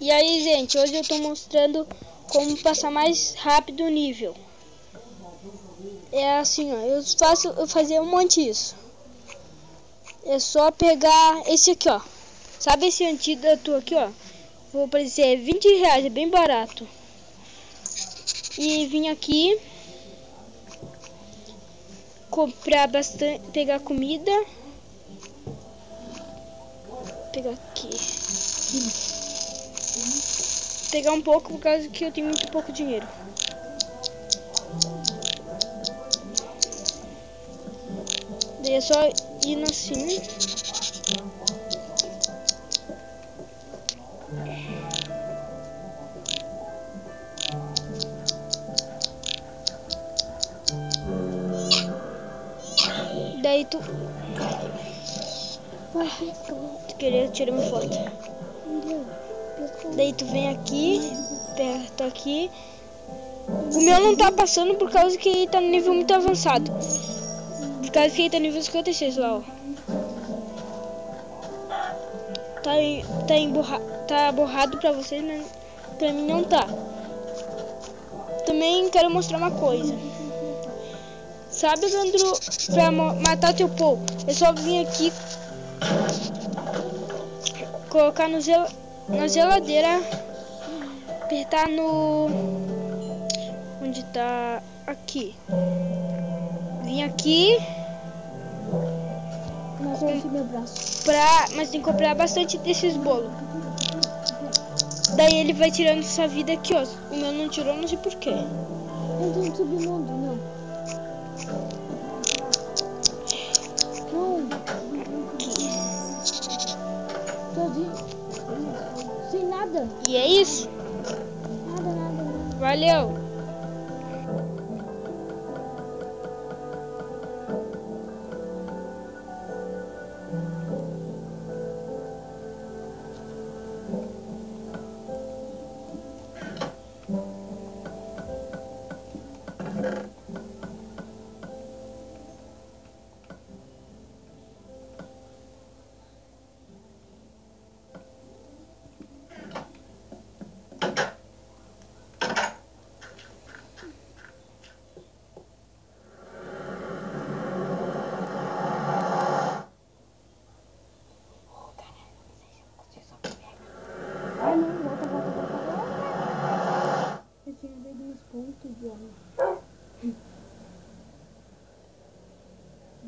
E aí, gente, hoje eu tô mostrando como passar mais rápido o nível. É assim, ó, eu fazia um monte disso. É só pegar esse aqui, ó. Sabe esse antídoto aqui, ó? Vou aparecer R$20, é bem barato. E vim aqui comprar bastante, pegar comida. Pegar aqui. Pegar um pouco por causa que eu tenho muito pouco dinheiro. Daí é só ir assim. Daí tu queria tirar uma foto. Daí tu vem aqui, aperta aqui. O meu não tá passando por causa que ele tá no nível muito avançado. Por causa que ele tá no nível 56 lá, ó. Tá borrado pra vocês, mas pra mim não tá. Também quero mostrar uma coisa. Sabe, Leandro, pra matar teu Pou, é só vir aqui, colocar na geladeira, apertar no... onde tá? Aqui. Vim aqui. Mas tem que comprar bastante desses bolos. Daí ele vai tirando sua vida aqui, ó. O meu não tirou, não sei porquê. Eu tenho que subir mundo, não. Sem nada. E é isso. Nada. Valeu.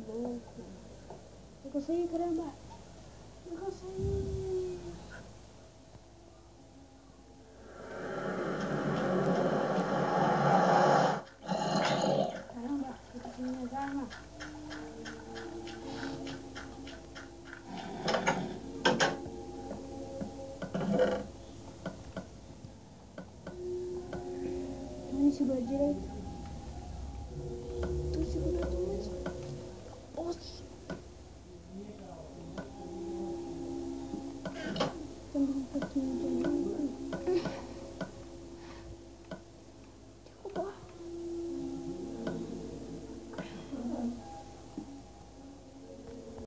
Louco. Eu consegui, caramba. Eu consegui. Caramba, eu consegui minhas armas. Não segura direito. Tô segurando mesmo. Nossa.